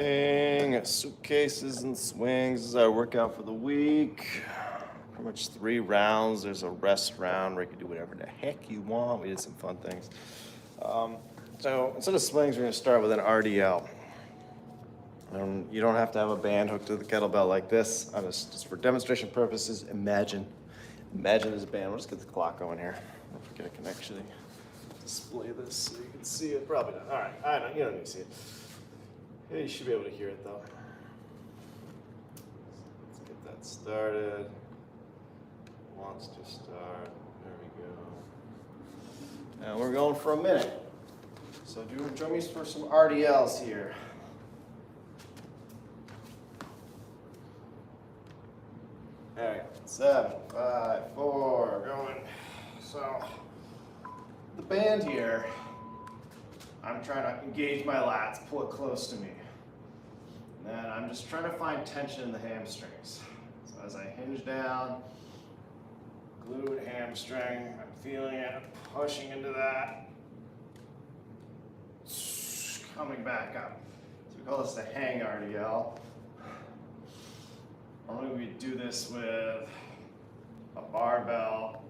Suitcases and swings is our workout for the week. Pretty much 3 rounds. There's a rest round where you can do whatever the heck you want. We did some fun things. So instead of swings, we're going to start with an RDL. You don't have to have a band hooked to the kettlebell like this. Just for demonstration purposes, imagine there's a band. We'll just get the clock going here. If we get a connection, display this so you can see it. Probably not. All right, I know you don't need to see it. Yeah, you should be able to hear it though. Let's get that started. Wants to start. There we go. And we're going for a minute. So join me for some RDLs here. All right, 7, 5, 4, going. So the band here, I'm trying to engage my lats, pull it close to me. And then I'm just trying to find tension in the hamstrings. So as I hinge down, glute, hamstring, I'm feeling it, I'm pushing into that. Coming back up. So we call this the hang RDL. Normally we do this with a barbell.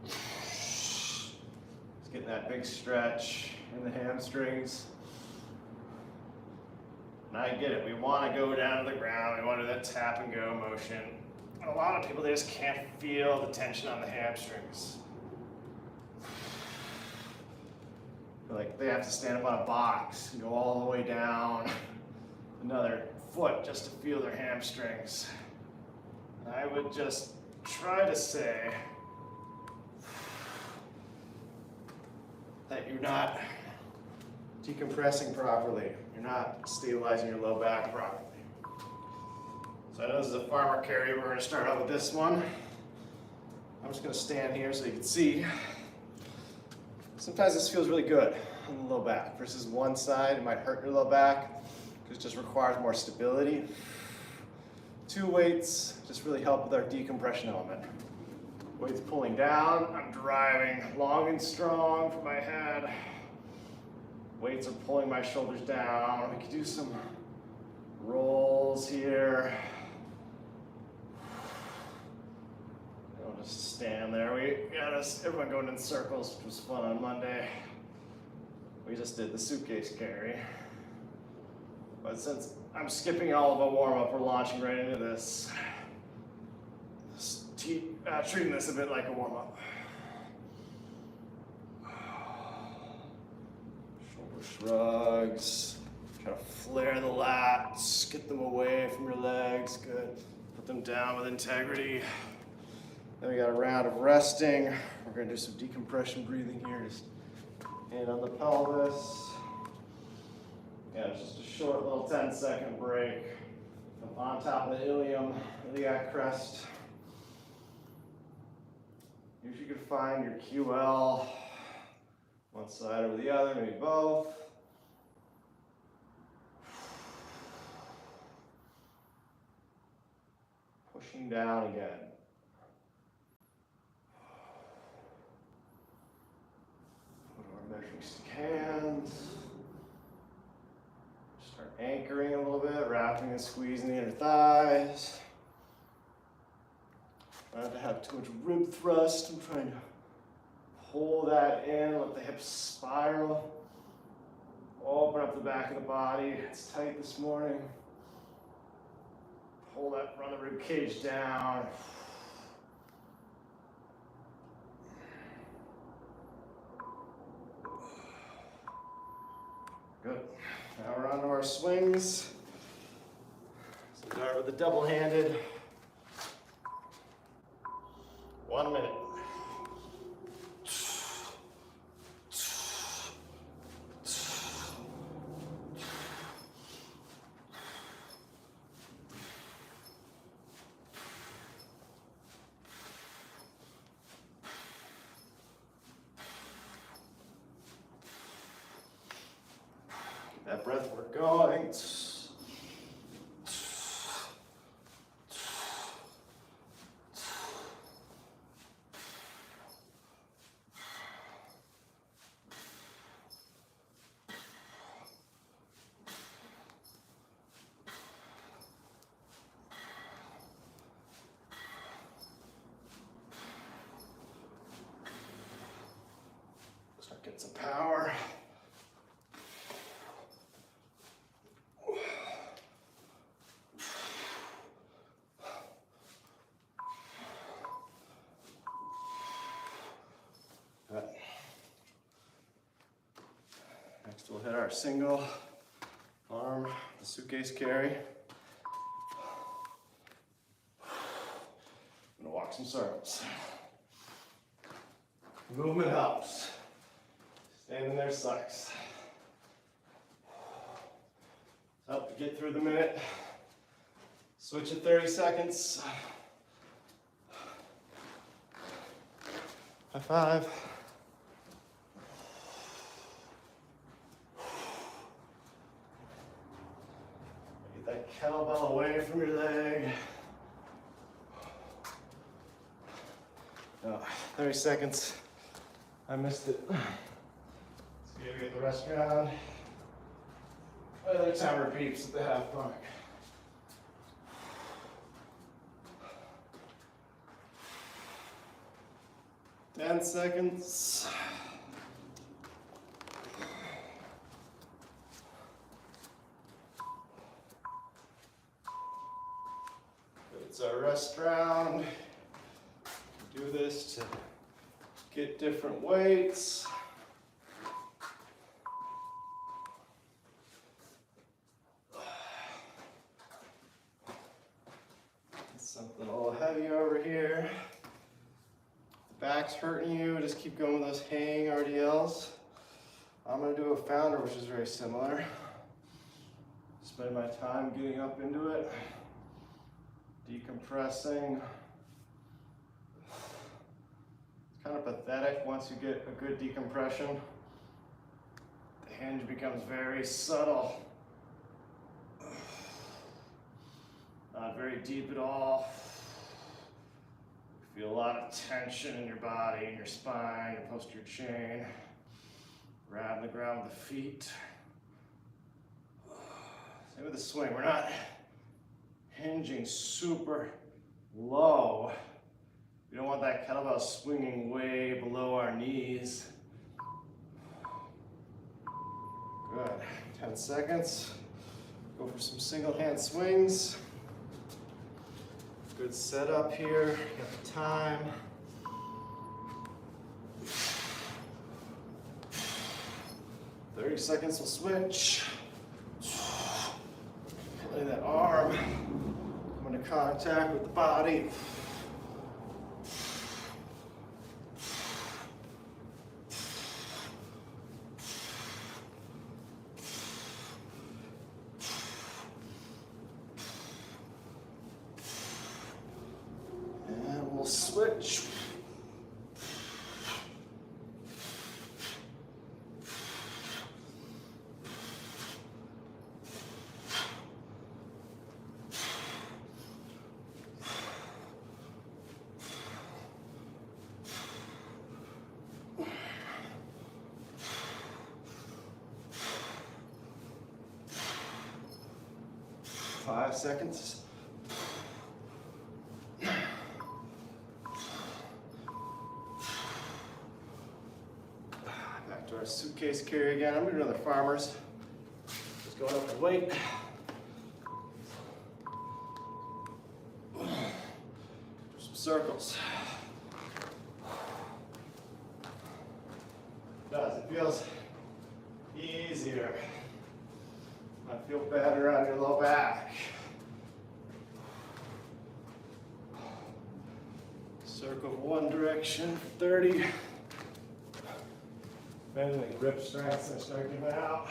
Just getting that big stretch in the hamstrings. And I get it, we want to go down to the ground, we want to do that tap and go motion. And a lot of people, they just can't feel the tension on the hamstrings. Like they have to stand up on a box and go all the way down another foot just to feel their hamstrings. And I would just try to say that you're not decompressing properly. You're not stabilizing your low back properly. So I know this is a farmer carry. We're going to start out with this one. I'm just going to stand here so you can see. Sometimes this feels really good in the low back versus one side. It might hurt your low back because it just requires more stability. 2 weights just really help with our decompression element. Weights pulling down, I'm driving long and strong from my head. Weights are pulling my shoulders down. We can do some rolls here. I'll just stand there. We got everyone going in circles, which was fun on Monday. We just did the suitcase carry. But since I'm skipping all of a warm-up, we're launching right into this. Treating this a bit like a warm-up. Shoulder shrugs. Try to flare the lats. Get them away from your legs. Good. Put them down with integrity. Then we got a round of resting. We're going to do some decompression breathing here. Just in on the pelvis. Yeah, just a short little 10-second break. Up on top of the iliac crest. Usually you can find your QL one side over the other, maybe both. Pushing down again. Measuring stick hands. Start anchoring a little bit, wrapping and squeezing the inner thighs. Not to have too much rib thrust. I'm trying to pull that in, let the hips spiral. Open up the back of the body. It's tight this morning. Pull that, run the rib cage down. Good. Now we're on to our swings. Start with the double-handed. 1 minute. Get that breath work going. Get some power. Good. Next we'll hit our single arm, the suitcase carry. I'm gonna walk some circles. Movement helps. Standing there sucks. Help to get through the minute. Switch at 30 seconds. High five. Get that kettlebell away from your leg. 30 seconds. I missed it. Let's see if we get the rest round. Another time repeats at the half mark. Ten seconds. It's our rest round. Do this to get different weights. Something a little heavy over here. Back's hurting you, just keep going with those hang RDLs. I'm gonna do a founder, which is very similar. Spend my time getting up into it, decompressing. It's kind of pathetic once you get a good decompression. The hinge becomes very subtle. Not very deep at all. Feel a lot of tension in your body, in your spine, your posterior chain. Grab the ground with the feet. Same with the swing. We're not hinging super low. We don't want that kettlebell swinging way below our knees. Good. 10 seconds. Go for some single hand swings. Good setup here, got the time. Thirty seconds, we'll switch. Lay that arm, come into contact with the body. Switch. Five seconds. Our suitcase carry again. I'm gonna do another farmer's. Just going up with weight. Do some circles. It feels easier. I feel better on your low back. Circle one direction for 30. Bending the grip strengths and start giving out.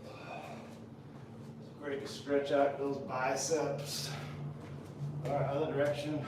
It's great to stretch out those biceps. All right, other direction.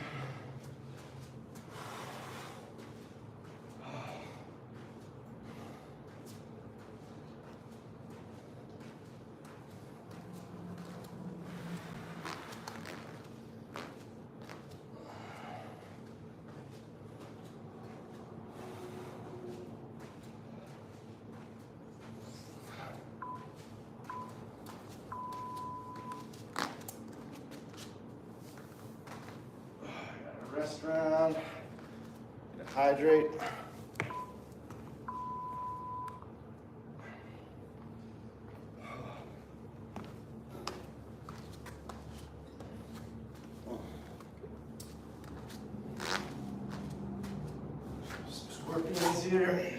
Rest round, Hydrate. Scorpions here.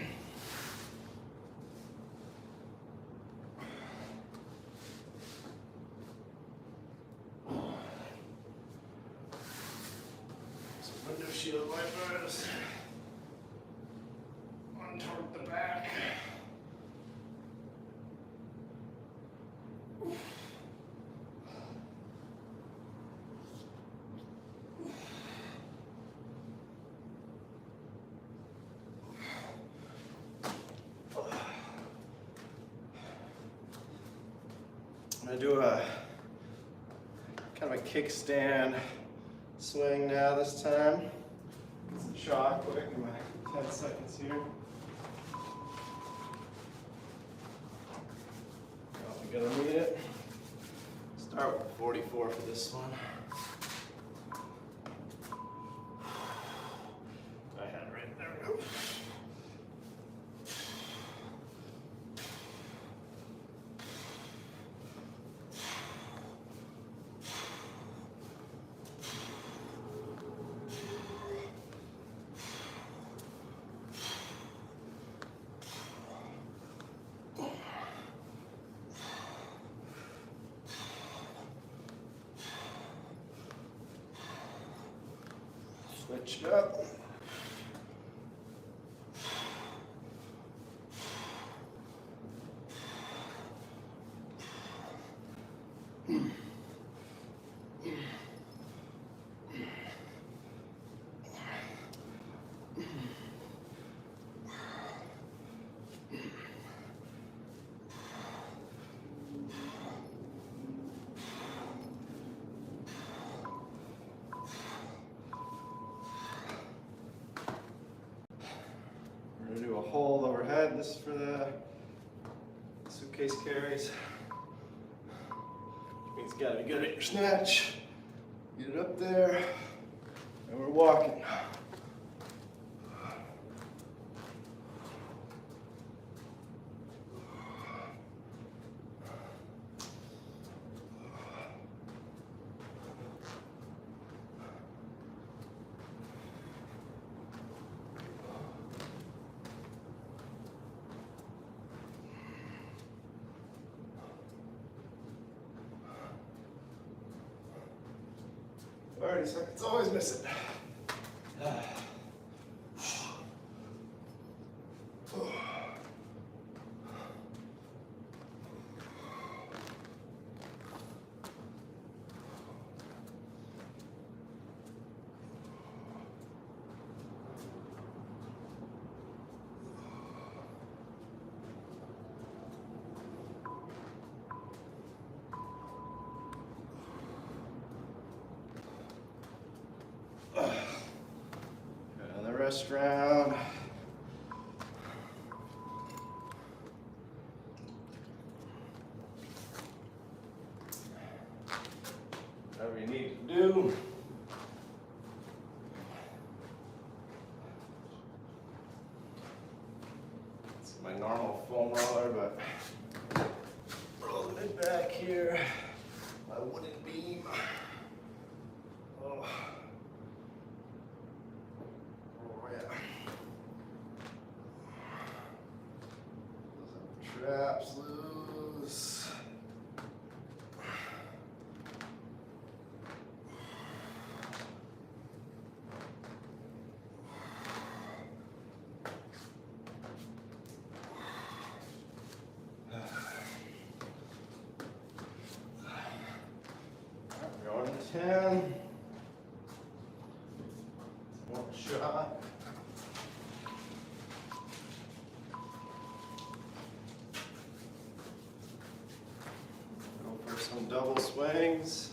Some window shield wipers. Untorque the back. I'm gonna do a kind of a kickstand swing now this time. Get some shock quick in my 10 seconds here. Probably gonna need it. Start with 44 for this one. I had it right there. We go. Switch it up. We're gonna do a hold overhead. This is for the suitcase carries. Means you gotta be good at your snatch. Get it up there, and we're walking. Alrighty, seconds, always miss it. Another rest round. Whatever you need to do. It's my normal foam roller, but rolling it back here. My wooden beam. Oh. Oh yeah. Traps loose. Going to 10. One shot. Go for some double swings.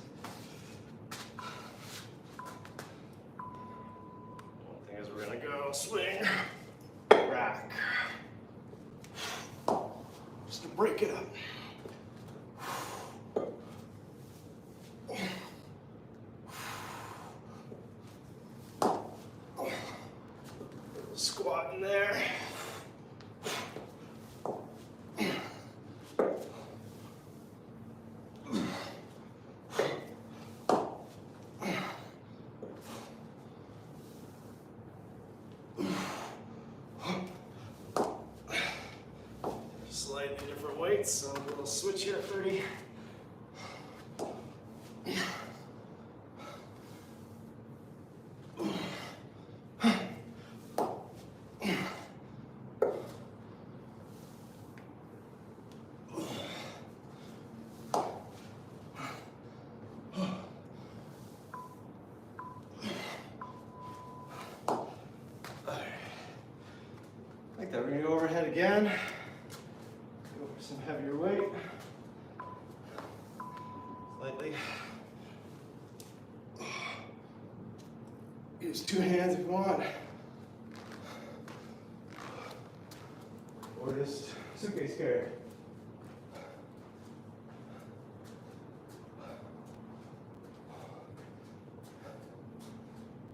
One thing is we're gonna go swing, rack. Just to break it up. slightly different weights, so a little switch here at 30. Like that, we're gonna go overhead again. Go for some heavier weight. Slightly. Use two hands if you want. Or just suitcase carry.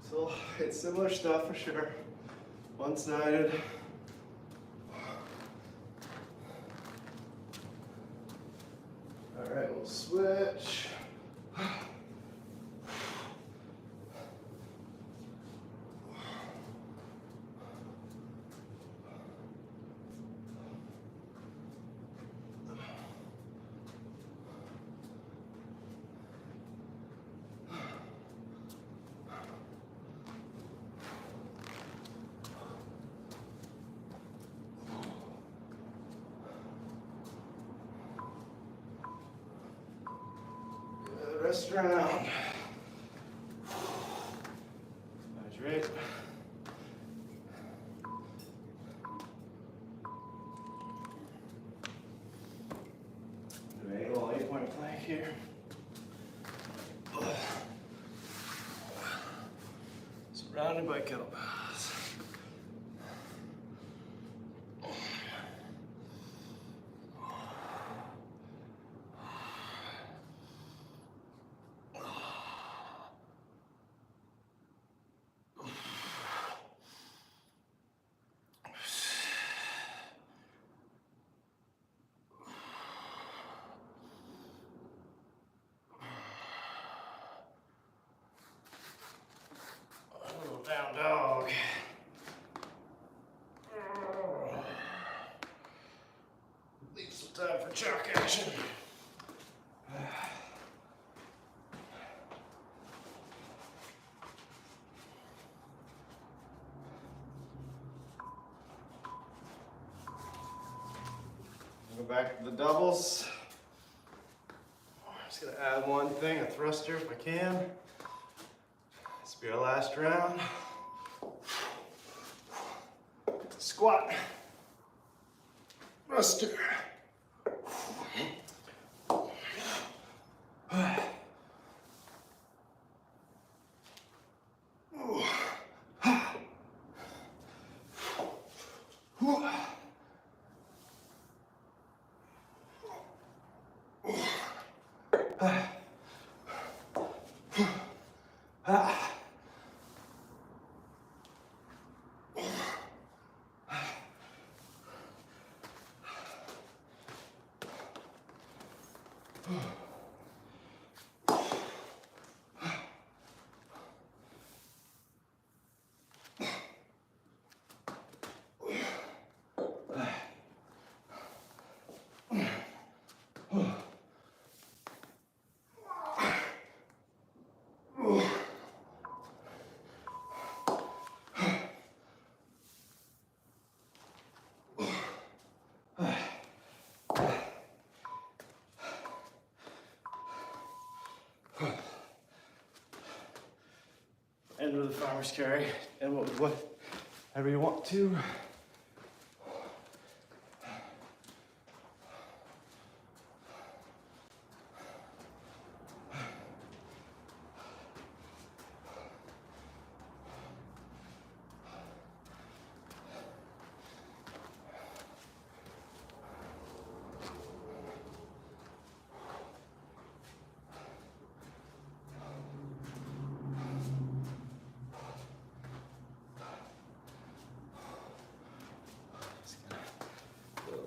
So it's similar stuff for sure. One-sided. All right, we'll switch. Rest around. Hydrate. Do a little 8-point plank here. Surrounded by kettlebells. Down dog. Leave some time for chalk action. Go back to the doubles. I'm just gonna add one thing, a thruster if I can. This will be our last round. Squat. Thruster. End with a farmer's carry, and whatever you want to.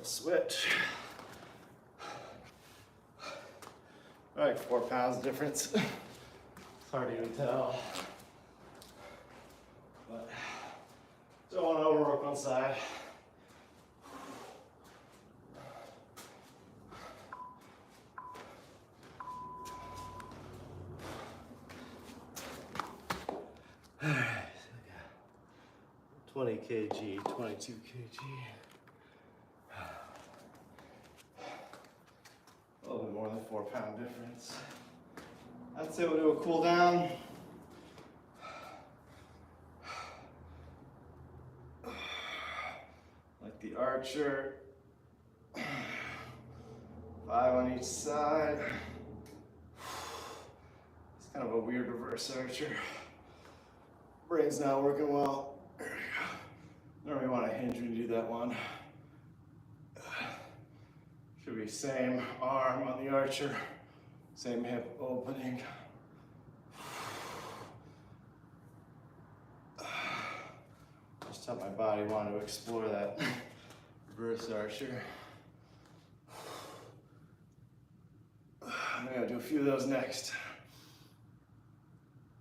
Switch. Like 4 pounds difference. It's hard to even tell. But don't want to overwork one side. 20 kg, 22 kg. A little bit more than 4 pound difference. I'd say we'll do a cool down. Like the archer. 5 on each side. It's kind of a weird reverse archer. Brain's not working well. There we go. Don't really want to hinge when you do that one. Should be same arm on the archer, same hip opening. Just tell my body want to explore that reverse archer. I'm gonna do a few of those next.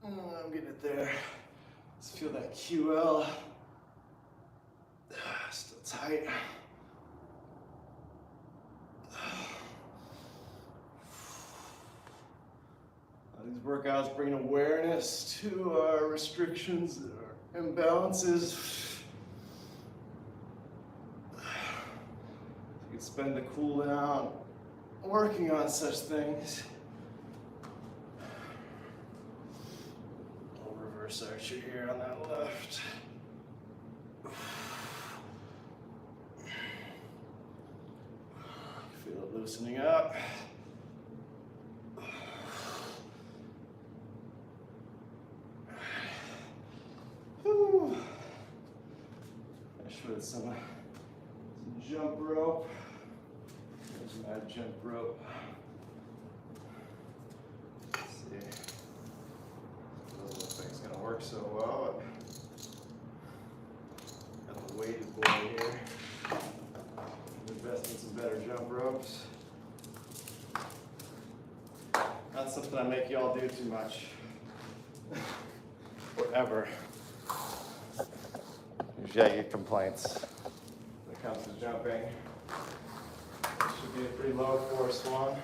I'm getting it there. Let's feel that QL. Still tight. These workouts bring awareness to our restrictions, our imbalances. You can spend the cool down working on such things. I'll reverse archer here on that left. Feel it loosening up. Finish with some jump rope. There's my jump rope. Let's see. Doesn't look like it's gonna work so well. Got the weighted boy here. Invest in some better jump ropes. Not something I make y'all do too much. Or ever. Usually I get complaints when it comes to jumping. This should be a pretty low force one.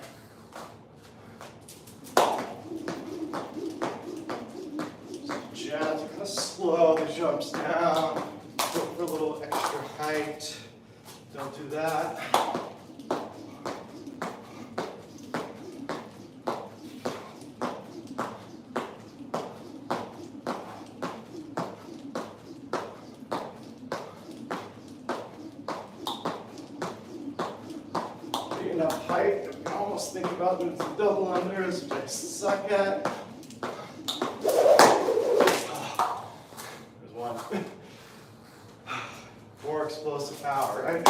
Just kind of slow the jumps down. Go for a little extra height. Don't do that. Enough height that we can almost think about doing some double unders, which I suck at. There's one. More explosive power, right?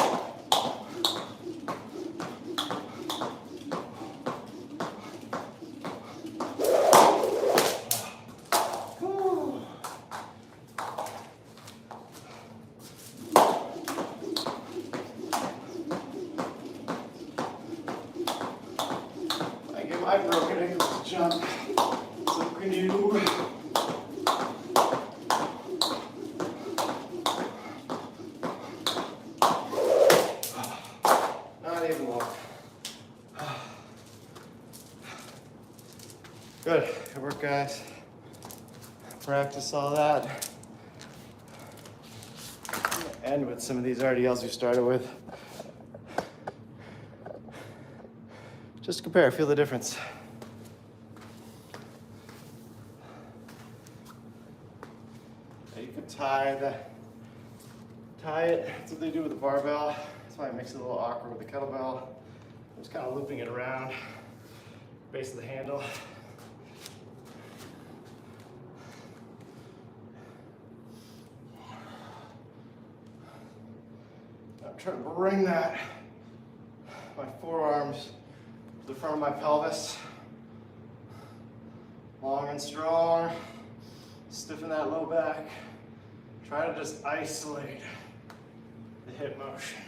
I broken ankle to jump, so can you? Not even one. Good work, guys. Practice all that. End with some of these RDLs we started with. Just compare, feel the difference. Now you can tie it. That's what they do with the barbell. That's why it makes it a little awkward with the kettlebell. I'm just kind of looping it around base of the handle. I'm trying to bring that, my forearms, to the front of my pelvis. Long and strong. Stiffen that low back. Try to just isolate the hip motion.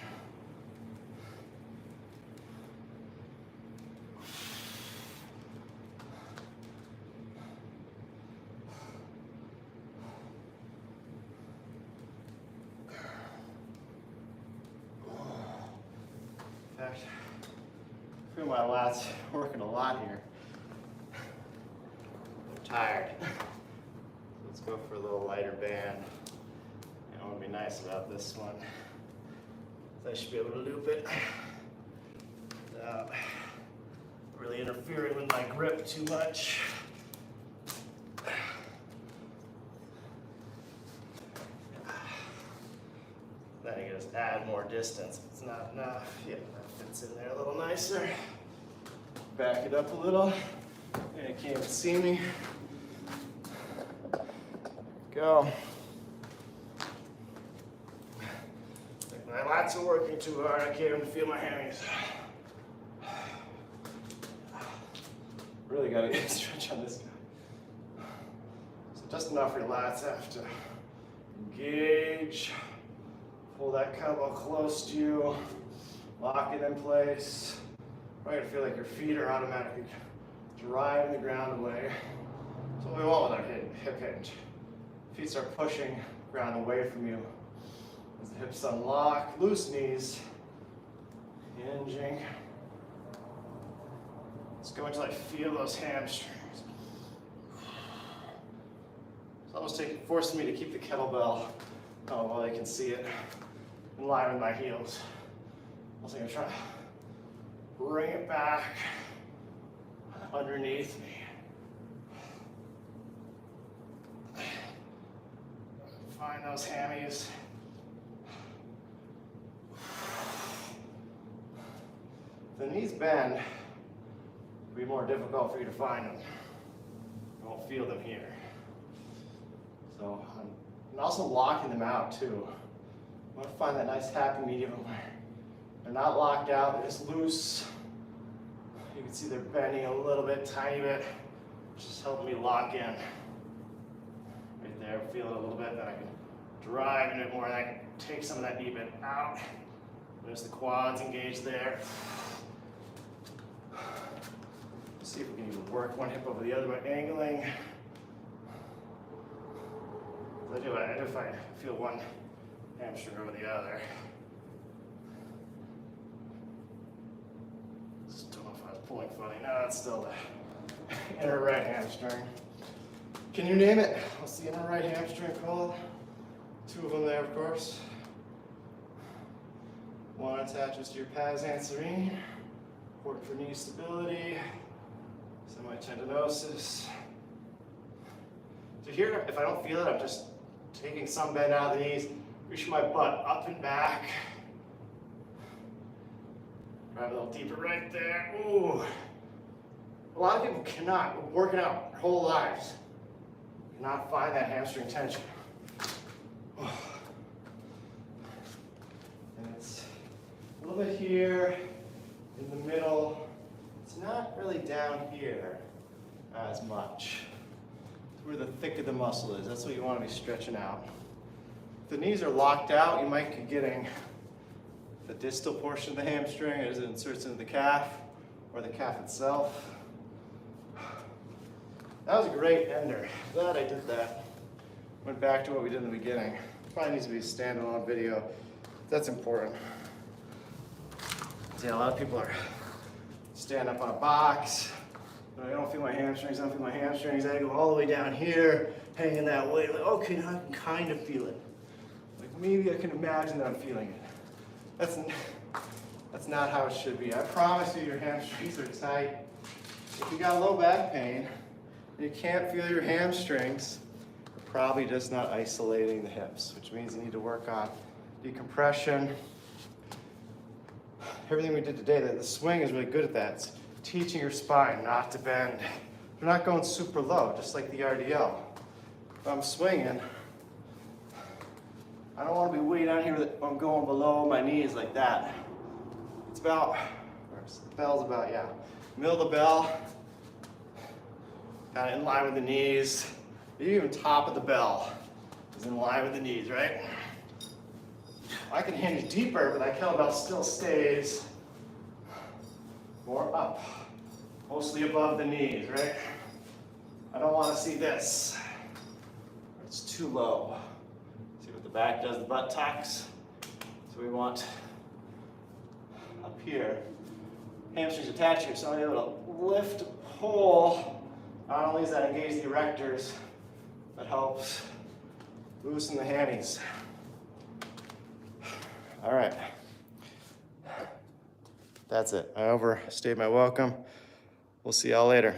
In fact, I feel my lats working a lot here. I'm tired. Let's go for a little lighter band. I want to be pretty nice about this one. I should be able to loop it without really interfering with my grip too much. Then you can just add more distance. If it's not enough, yeah, that fits in there a little nicer. Back it up a little. And you can't even see me. Go. My lats are working too hard. I can't even feel my hammies. Really gotta get a stretch on this guy. So just enough for your lats have to engage. Pull that kettlebell close to you. Lock it in place. You're gonna feel like your feet are automatically driving the ground away. That's what we want with our hip hinge. Feet start pushing ground away from you. As the hips unlock, loose knees, hinging. Let's go until I feel those hamstrings. It's almost forcing me to keep the kettlebell, while I can see it, in line with my heels. Also gonna try to bring it back underneath me. Find those hammies. The knees bend, it'll be more difficult for you to find them. You won't feel them here. So, and also locking them out too. I want to find that nice happy medium where they're not locked out, they're just loose. You can see they're bending a little bit, tiny bit, which is helping me lock in. Right there, feel it a little bit, then I can drive into it more, and I can take some of that knee bend out. There's the quads engaged there. See if we can even work one hip over the other by angling. I do it if I feel one hamstring over the other. Just don't know if I was pulling funny. No, it's still the inner right hamstring. Can you name it? What's the inner right hamstring called? Two of them there, of course. One attaches to your pes anserine, important for knee stability. Semitendinosus. So here, if I don't feel it, I'm just taking some bend out of the knees, reaching my butt up and back. Drive a little deeper right there. Ooh. A lot of people cannot, working out their whole lives, cannot find that hamstring tension. And it's a little bit here, in the middle. It's not really down here as much. It's where the thicker the muscle is. That's what you want to be stretching out. If the knees are locked out, you might be getting the distal portion of the hamstring as it inserts into the calf or the calf itself. That was a great ender. Glad I did that. Went back to what we did in the beginning. Probably needs to be a standalone video. That's important. See, a lot of people are stand up on a box. I don't feel my hamstrings, I don't feel my hamstrings. I go all the way down here, hanging that way. Like, okay, now I can kind of feel it. Like maybe I can imagine that I'm feeling it. That's not how it should be. I promise you your hamstrings are tight. If you got low back pain and you can't feel your hamstrings, you're probably just not isolating the hips, which means you need to work on decompression. Everything we did today, the swing is really good at that. It's teaching your spine not to bend. You're not going super low, just like the RDL. If I'm swinging, I don't want to be way down here that I'm going below my knees like that. It's about, the bell's about, yeah, middle of the bell, kind of in line with the knees. Even top of the bell is in line with the knees, right? I can hinge deeper, but that kettlebell still stays more up, mostly above the knees, right? I don't want to see this. It's too low. See what the back does, the butt tucks. So we want up here. Hamstrings attached here, so I'm able to lift, pull. Not only does that engage the erectors, that helps loosen the hammies. All right. That's it. I overstayed my welcome. We'll see y'all later.